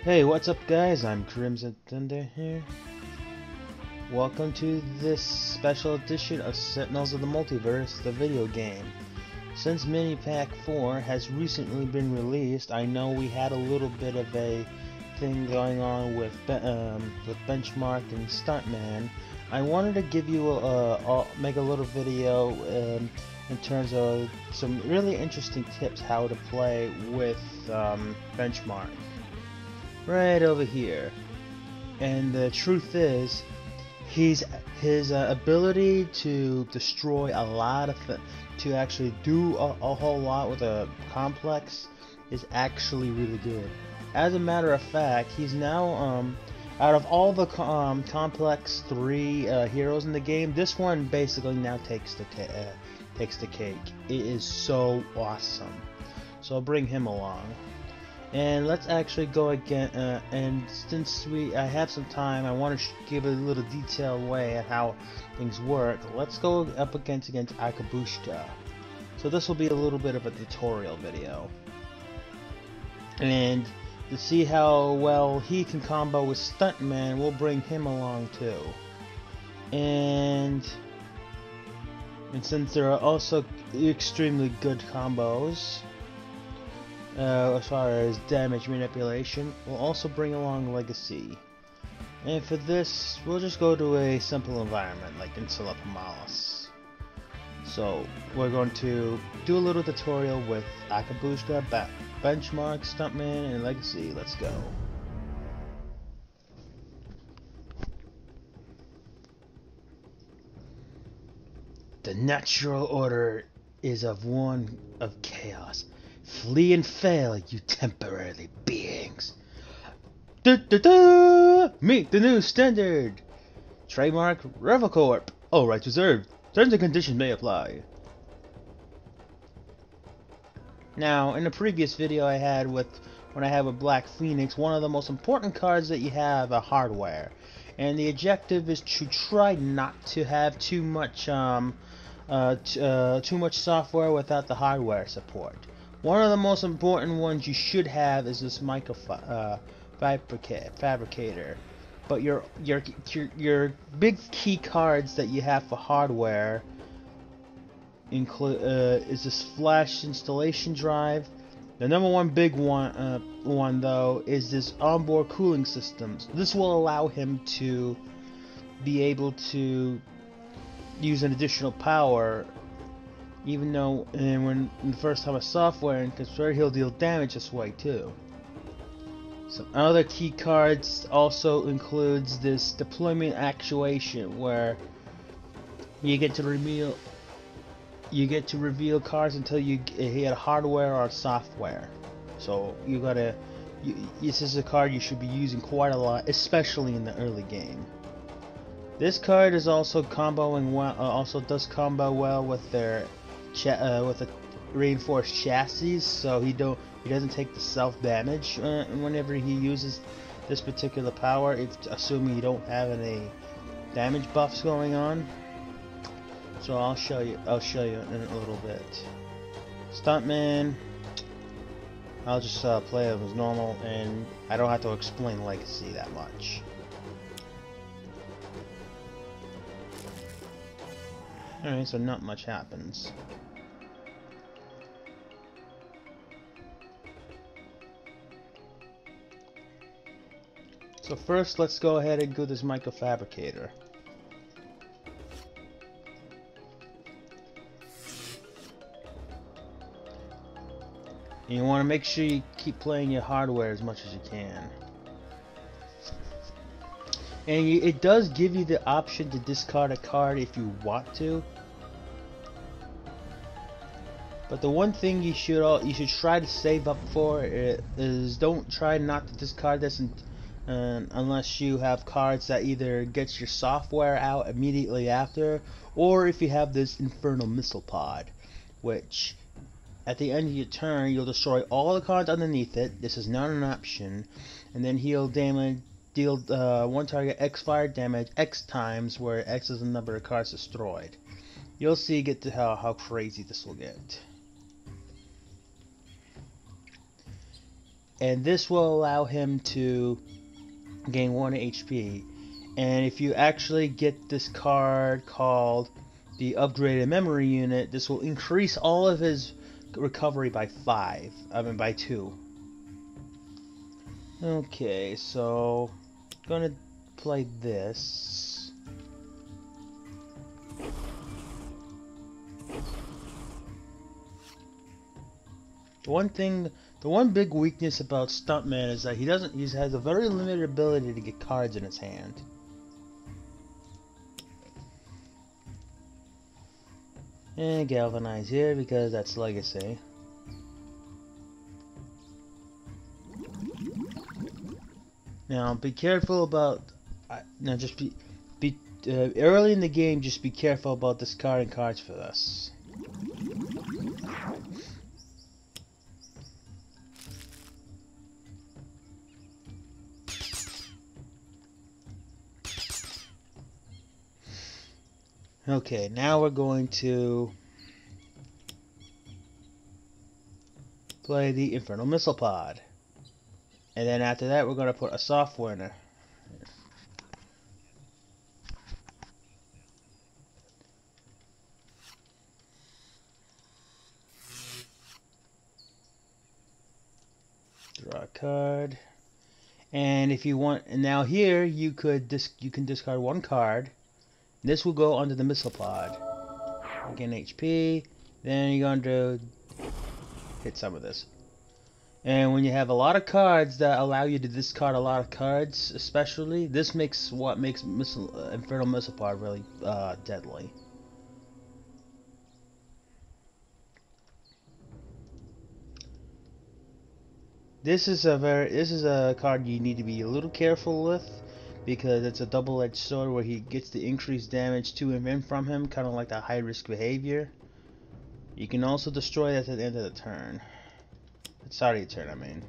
Hey, what's up guys? I'm Crimson Thunder here. Welcome to this special edition of Sentinels of the Multiverse, the video game. Since Mini Pack 4 has recently been released, I know we had a little bit of a thing going on with Benchmark and Stuntman. I wanted to give you make a little video in terms of some really interesting tips how to play with Benchmark. Right over here. And the truth is, his ability to destroy a lot of to actually do a whole lot with a complex is actually really good. As a matter of fact, he's now out of all the complex 3 heroes in the game, this one basically now takes the cake. It is so awesome. So I'll bring him along. And let's actually go again, and since I have some time, I want to give a little detailed way at how things work. Let's go up against Akabushka. So this will be a little bit of a tutorial video. And to see how well he can combo with Stuntman, we'll bring him along too. And since there are also extremely good combos, as far as damage manipulation, we'll also bring along Legacy. And for this, we'll just go to a simple environment like Insula Pomalis. So we're going to do a little tutorial with Akabushka, Benchmark, Stuntman, and Legacy. Let's go. The natural order is one of chaos. Flee and fail, you temporary beings. Meet the new standard. Trademark Revocorp. All rights reserved. Terms and conditions may apply. Now, in the previous video I had when I had with Black Phoenix, one of the most important cards that you have are hardware, and the objective is to try not to have too much software without the hardware support. One of the most important ones you should have is this fabricator. But your big key cards that you have for hardware include is this flash installation drive. The number one big one though is this onboard cooling system. This will allow him to be able to use an additional power. Even though when the first time a software and convert, he'll deal damage this way too. Some other key cards also includes this deployment actuation, where you get to reveal cards until you hit hardware or software. So this is a card you should be using quite a lot, especially in the early game. This card is also comboing well. Also does combo well with their with a reinforced chassis, so he doesn't take the self damage whenever he uses this particular power, assuming you don't have any damage buffs going on. So I'll show you in a little bit. Stuntman, I'll just play him as normal, and I don't have to explain Legacy that much. Alright, so not much happens. So first, let's go ahead and do this microfabricator. And you want to make sure you keep playing your hardware as much as you can. And it does give you the option to discard a card if you want to. But the one thing you should try to save up for is don't try not to discard this unless you have cards that either gets your software out immediately after, or if you have this Infernal Missile Pod, which at the end of your turn you'll destroy all the cards underneath it. This is not an option, and then he'll deal one target X fire damage X times, where X is the number of cards destroyed. You'll see how crazy this will get. and this will allow him to gain 1 HP. And if you actually get this card called the upgraded memory unit, this will increase all of his recovery by 5. I mean by 2. Okay, so gonna play this. The one big weakness about Stuntman is that he has a very limited ability to get cards in his hand. And Galvanize here because that's Legacy. Now be careful about. Now just be early in the game. Just be careful about discarding cards for this. Okay, now we're going to play the Infernal Missile Pod. And then after that, we're going to put a soft winner. Draw a card. And if you want, and now here you can discard 1 card. This will go under the missile pod. Again, HP. Then you're going to hit some of this. And when you have a lot of cards that allow you to discard a lot of cards, especially, this makes what makes Infernal Missile Pod really deadly. This is a card you need to be a little careful with, because it's a double-edged sword where he gets the increased damage to him and from him, kind of like that high-risk behavior. You can also destroy that at the end of the turn. Start of your turn, I mean.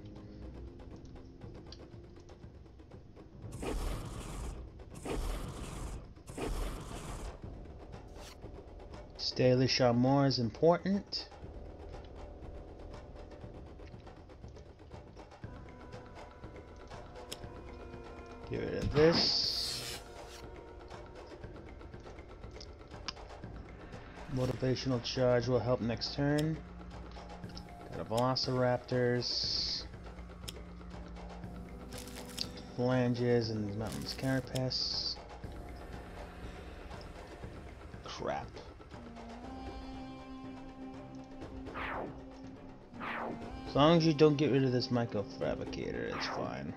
Stay Chamois is important. Get rid of this. Motivational charge will help next turn. Got a Velociraptors, Phalanges, and Mountain's Carapace. Crap. As long as you don't get rid of this Micro Fabricator, it's fine.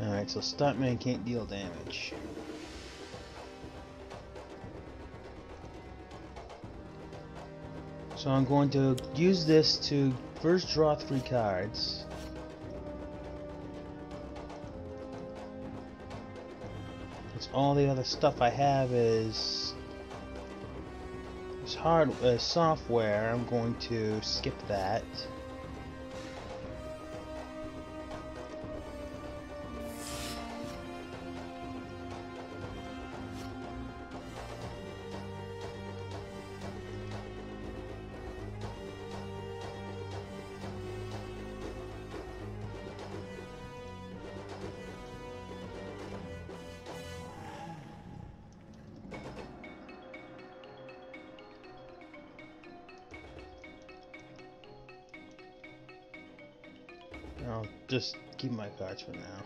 Alright, so Stuntman can't deal damage. So I'm going to use this to first draw 3 cards. Because all the other stuff I have is software. I'm going to skip that. I'll just keep my cards for now.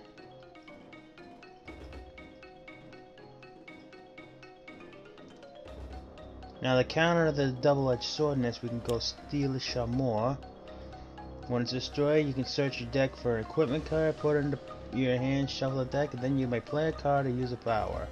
Now the counter of the double-edged sword nest, we can go Steal Chamois. When it's destroyed, you can search your deck for an equipment card, put it into your hand, shuffle the deck, and then you may play a card or use a power.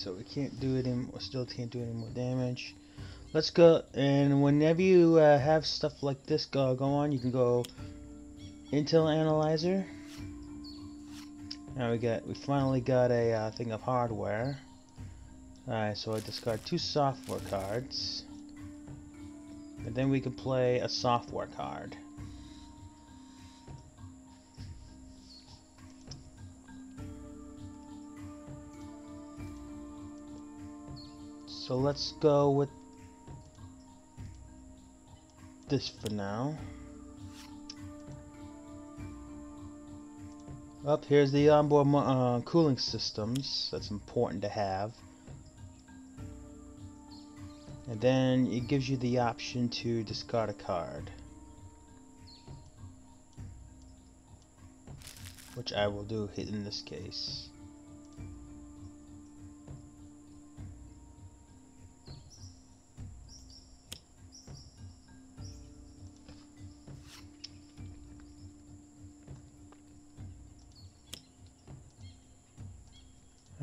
so we can't do it in. Still can't do any more damage. Let's go. And whenever you have stuff like this go on, you can go Intel Analyzer. Now we finally got a thing of hardware. Alright, so I discard 2 software cards. And then we can play a software card. So let's go with this for now. Up here's the onboard cooling systems. That's important to have. And then it gives you the option to discard a card, which I will do in this case.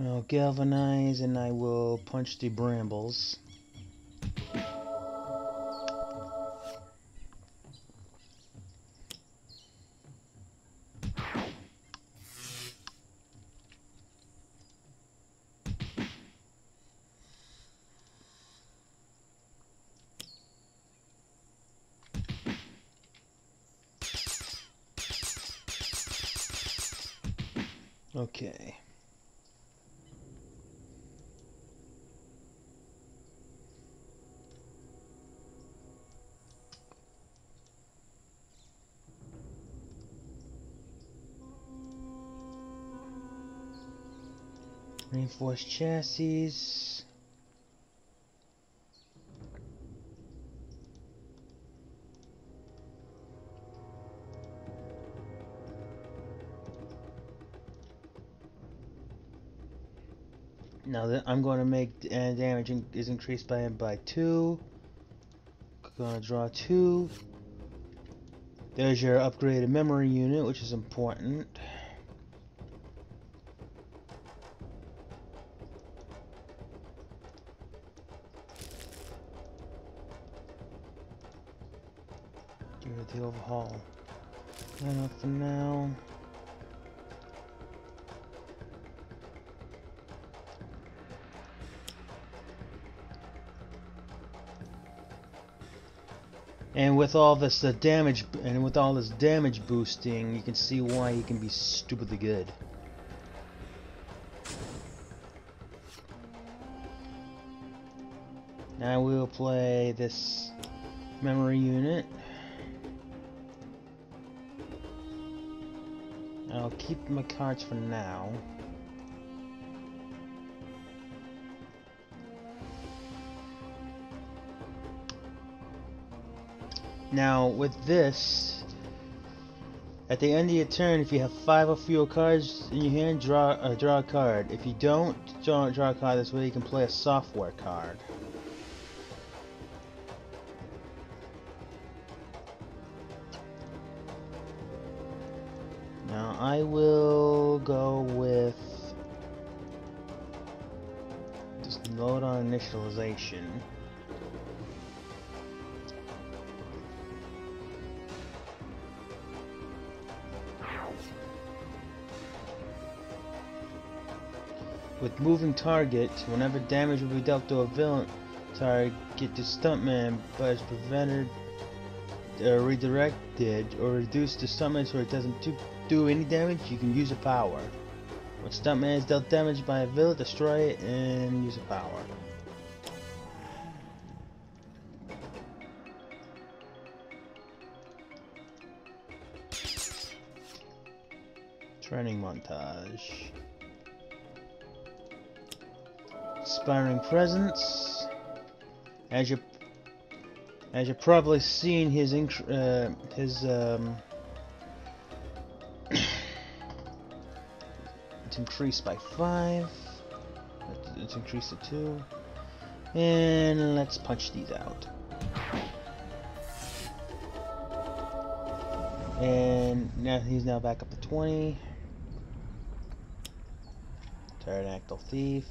I'll galvanize and I will punch the brambles. Okay. Reinforced chassis. Now that I'm going to make damage is increased by 2. Gonna draw 2. There's your upgraded memory unit, which is important. Give it the overhaul. Enough for now. And with all this damage boosting, you can see why he can be stupidly good. Now we'll play this memory unit. I'll keep my cards for now. Now with this, at the end of your turn, if you have 5 or fewer cards in your hand, draw a card. If you don't draw a card this way, you can play a software card. Now I will go with just load on initialization. With moving target, whenever damage will be dealt to a villain target, the stuntman but is prevented, redirected, or reduced to stuntman so it doesn't do any damage, you can use a power. When stuntman is dealt damage by a villain, destroy it and use a power. Training montage. Inspiring presence. As you've probably seen, his it's increased by 5. It's increased to 2. And let's punch these out. And now he's back up to 20. Pterodactyl Thief.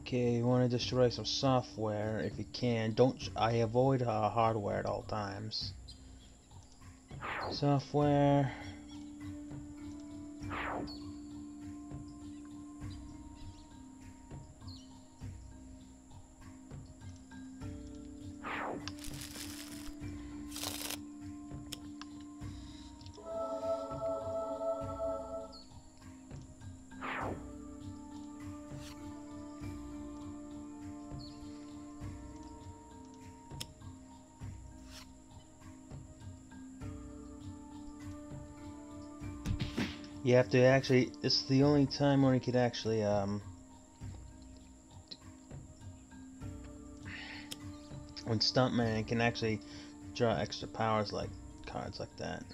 Okay, you want to destroy some software if you can. I avoid hardware at all times. Software. You have to actually, it's the only time when you could actually, when Stuntman can actually draw extra powers like cards like that.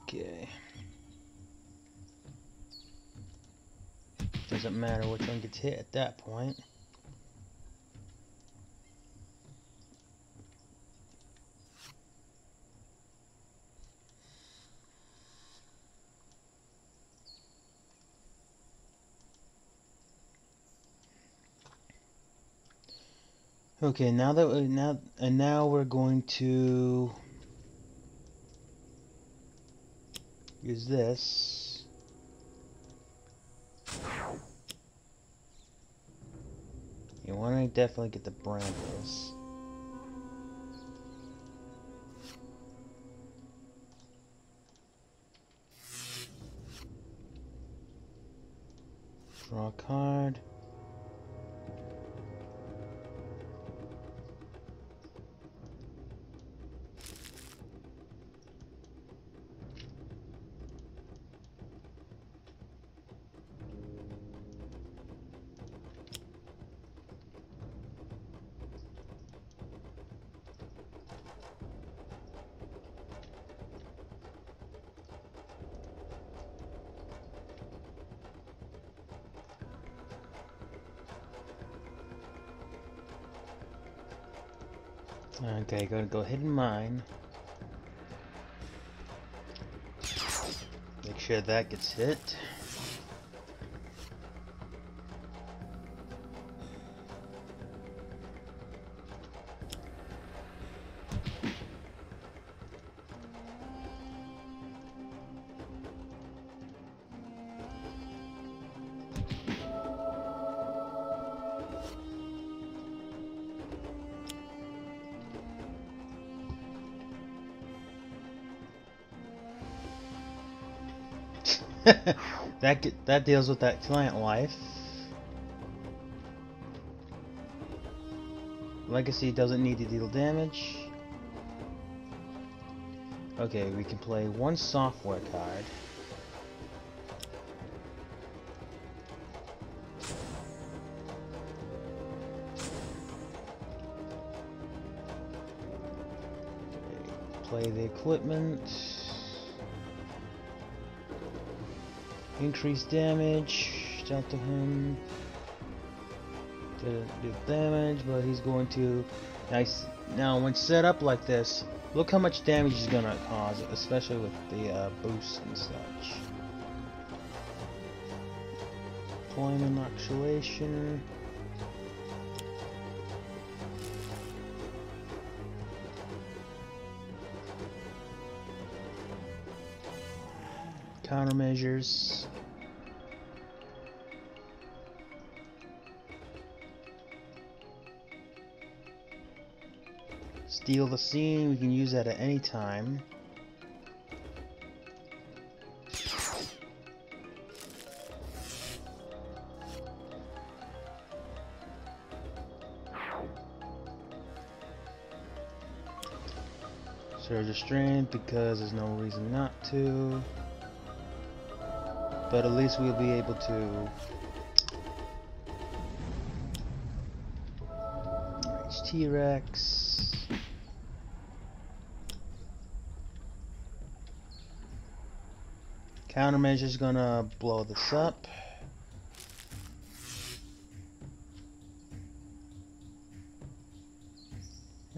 Okay. Doesn't matter which one gets hit at that point. Okay, now we're going to use this. You want to definitely get the Brambles. Draw a card. Okay, gonna go ahead and mine. Make sure that gets hit. that deals with that client life. Legacy doesn't need to deal damage. Okay, we can play one software card. Okay, play the equipment. Increase damage, dealt to him. Didn't do damage, but he's going to. Nice. Now, when set up like this, look how much damage he's gonna cause, especially with the boost and such. Deployment actuation. Countermeasures. Steal the scene, we can use that at any time. Surge of strength because there's no reason not to. But at least we'll be able to reach T-Rex. Countermeasure's gonna blow this up.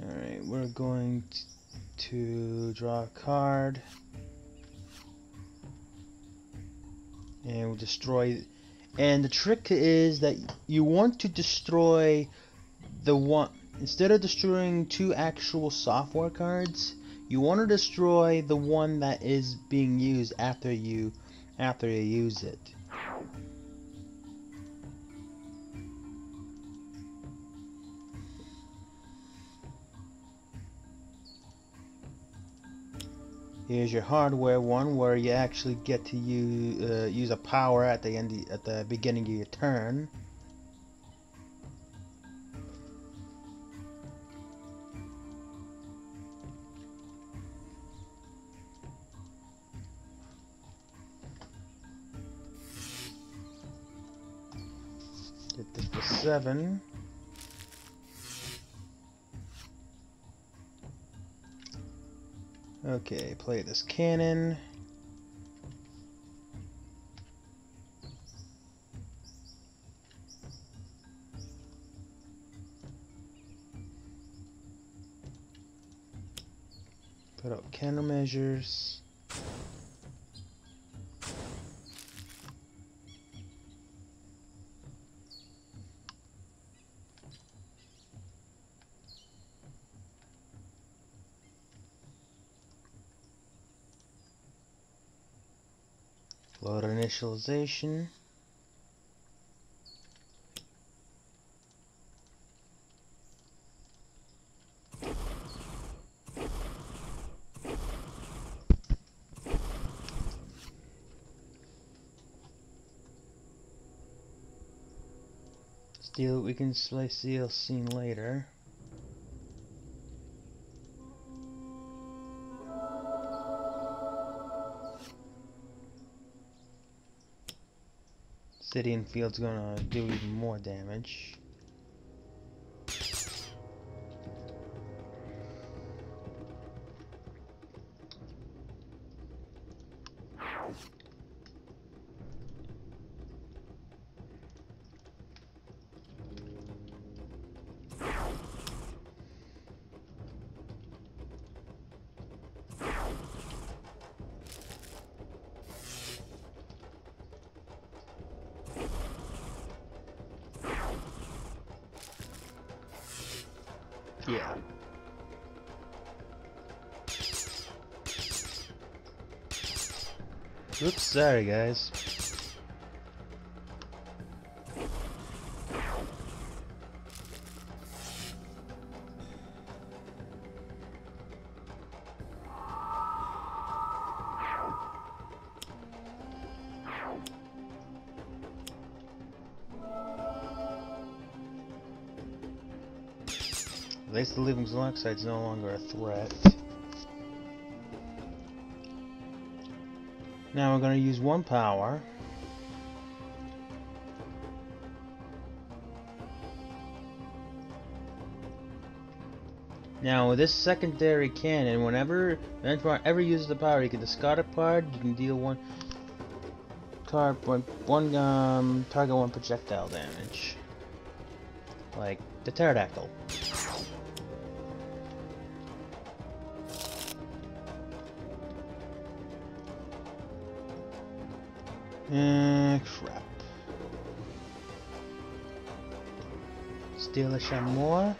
Alright, we're going to draw a card. And we'll destroy. And the trick is that you want to destroy the one. Instead of destroying two actual software cards, you want to destroy the one that is being used after you use it. Here's your hardware one, where you actually get to use a power at the beginning of your turn. Get this for 7. Okay, play this cannon. Put out countermeasures. Load initialization. Steel, we can slice steel scene later. City and field's gonna do even more damage. Yeah. Oops, sorry guys. At least the living oxide is no longer a threat. Now we're going to use one power. Now with this secondary cannon, whenever ever uses the power, you can discard a card. You can deal one target one projectile damage, like the pterodactyl. Crap. Steal a shot more.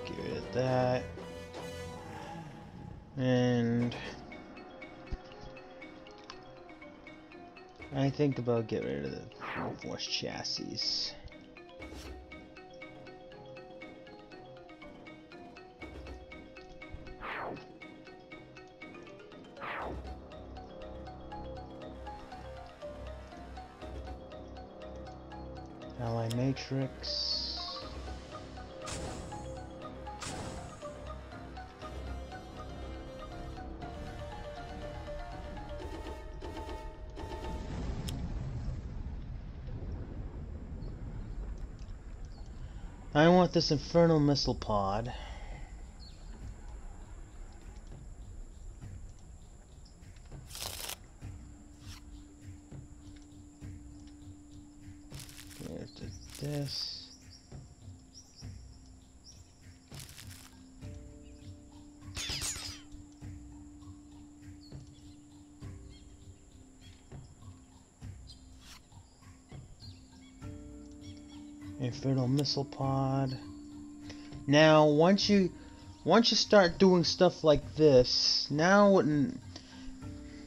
Get rid of that. And I think about getting rid of the full force chassis. Ally Matrix. I want this infernal missile pod. Here's this. Infernal missile pod. Now, once you start doing stuff like this, now when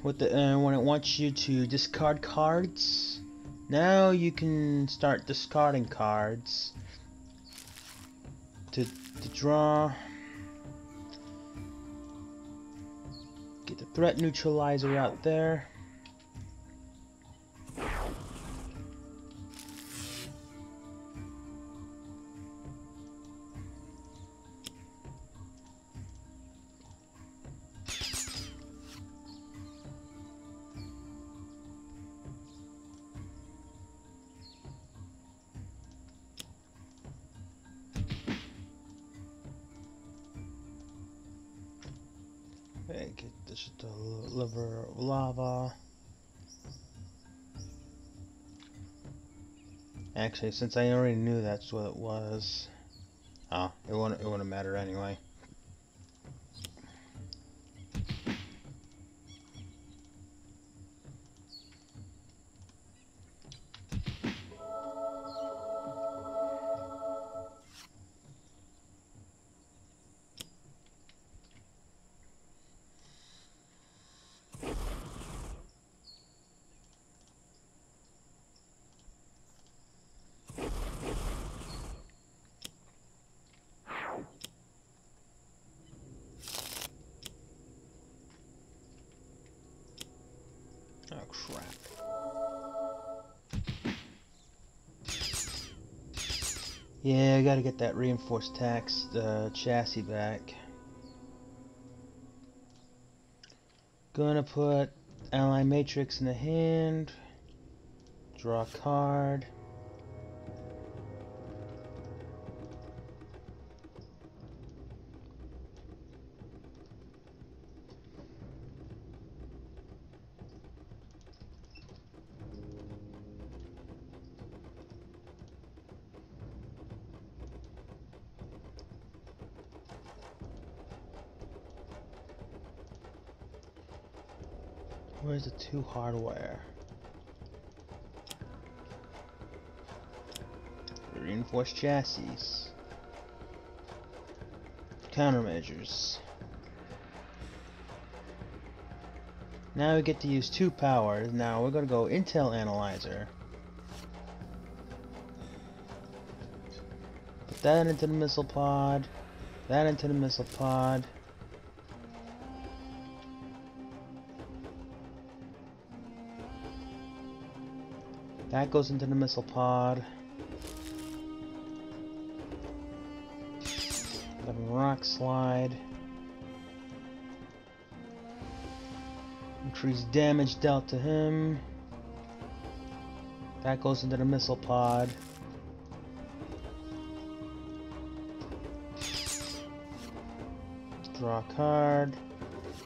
it wants you to discard cards, now you can start discarding cards to draw. Get the threat neutralizer out there. Okay, get this the liver of lava. Actually, since I already knew that's what it was, it wouldn't matter anyway. Oh crap. Yeah, I gotta get that reinforced chassis back. Gonna put Ally Matrix in the hand. Draw a card. Where's the 2 hardware? Reinforced chassis. Countermeasures. Now we get to use 2 powers. Now we're gonna go Intel Analyzer. Put that into the missile pod. That into the missile pod. That goes into the missile pod. Then rock slide. Increase damage dealt to him. That goes into the missile pod. Draw a card.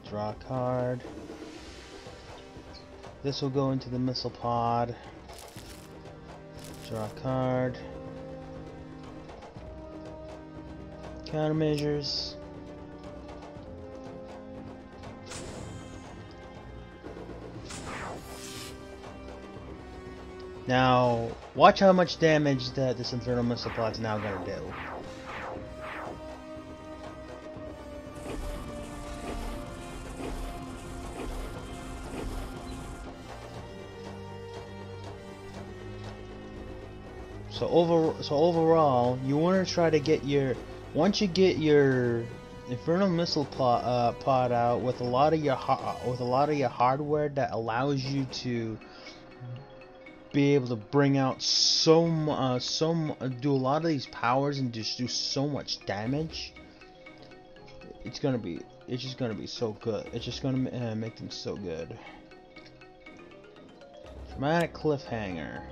Draw a card. This will go into the missile pod. Draw a card. Countermeasures. Now, watch how much damage that this Infernal Missile Pod is now going to do. So overall, you want to try to get your, once you get your Infernal Missile pod out with a lot of your hardware that allows you to be able to bring out do a lot of these powers and just do so much damage. It's just gonna be so good. It's just gonna make them so good. Dramatic cliffhanger.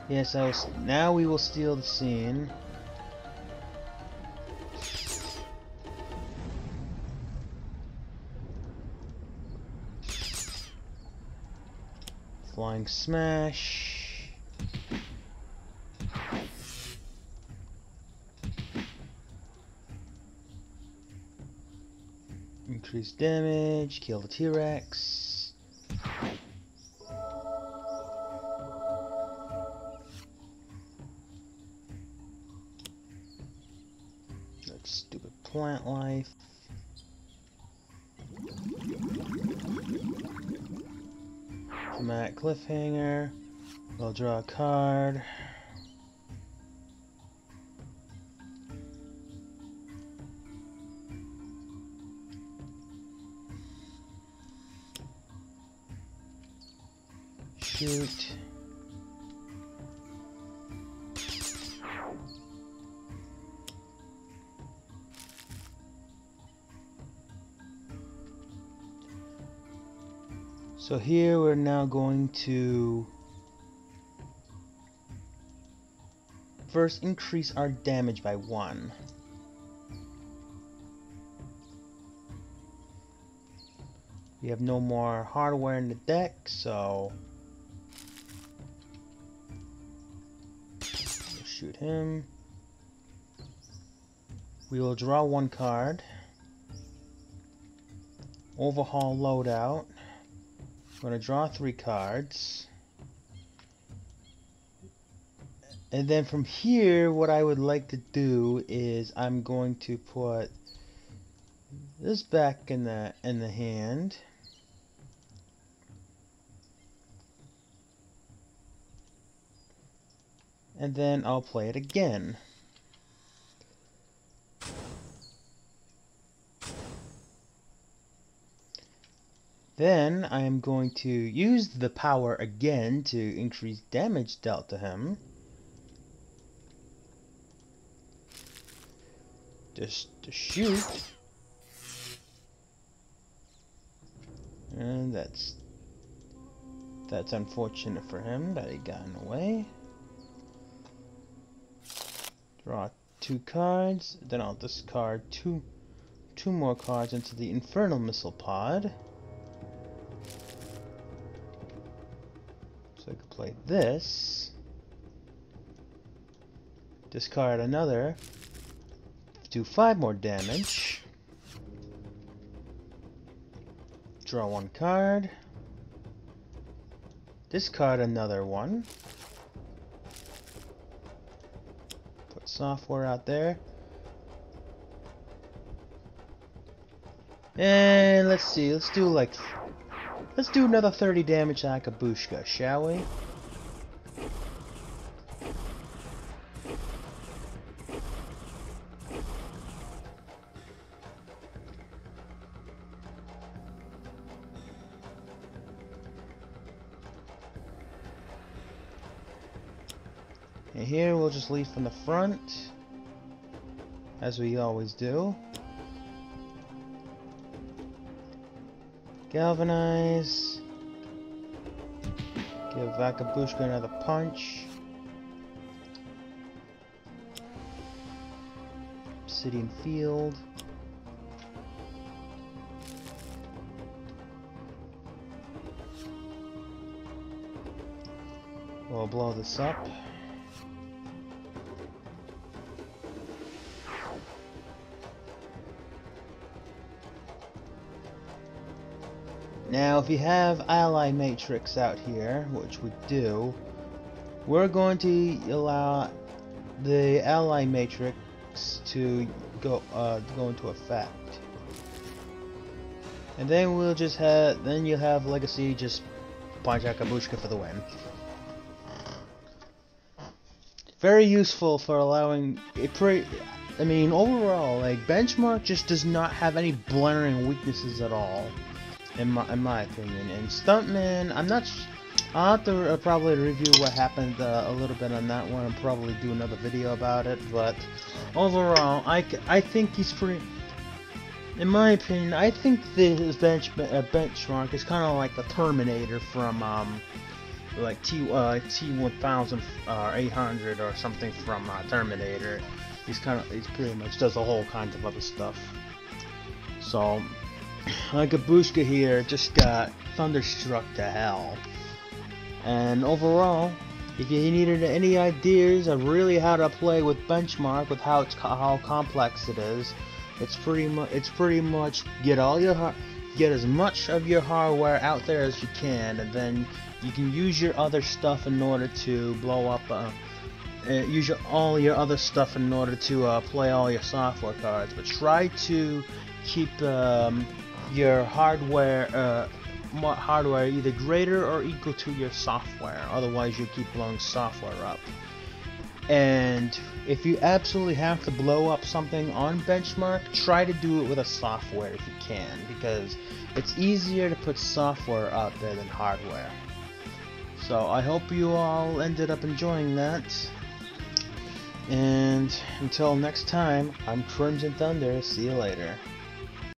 Yes, now we will steal the scene. Flying smash. Increase damage, kill the T-Rex. That stupid plant life. Dramatic cliffhanger. We'll draw a card. Shoot. So here we're now going to first increase our damage by 1. We have no more hardware in the deck, so we'll shoot him. We will draw 1 card. Overhaul loadout. I'm going to draw 3 cards. And then from here, what I would like to do is I'm going to put this back in the hand. And then I'll play it again. Then I am going to use the power again to increase damage dealt to him. Just to shoot. And that's unfortunate for him that he got in the way. Draw 2 cards, then I'll discard two more cards into the Infernal Missile Pod. So I could play this. Discard another. Do 5 more damage. Draw 1 card. Discard another one. Put software out there. And let's see, let's do another 30 damage to Akabushka, shall we? And here we'll just lead from the front, as we always do. Galvanize. Give Vakabushka another punch. Obsidian Field. We'll blow this up. Now, if you have Ally Matrix out here, which we do, we're going to allow the Ally Matrix to go into effect, and then we'll just you'll have Legacy just punch Akabushka for the win. Very useful for allowing I mean, overall, like, Benchmark just does not have any blaring weaknesses at all. In my opinion. And Stuntman, I'll have to probably review what happened a little bit on that one and probably do another video about it, but overall, I think he's pretty, in my opinion, I think this Benchmark is kind of like the Terminator from like T-1000 or 800 or something from Terminator. He's pretty much does a whole kinds of other stuff. So, like Babushka here just got thunderstruck to hell. And overall, if you needed any ideas of really how to play with Benchmark, with how complex it is, it's pretty much get as much of your hardware out there as you can, and then you can use your other stuff in order to blow up. Use all your other stuff in order to play all your software cards, but try to keep your hardware either greater or equal to your software. Otherwise, you'll keep blowing software up. And if you absolutely have to blow up something on Benchmark, try to do it with a software if you can, because it's easier to put software out there than hardware. So I hope you all ended up enjoying that. And until next time, I'm Crimson Thunder. See you later.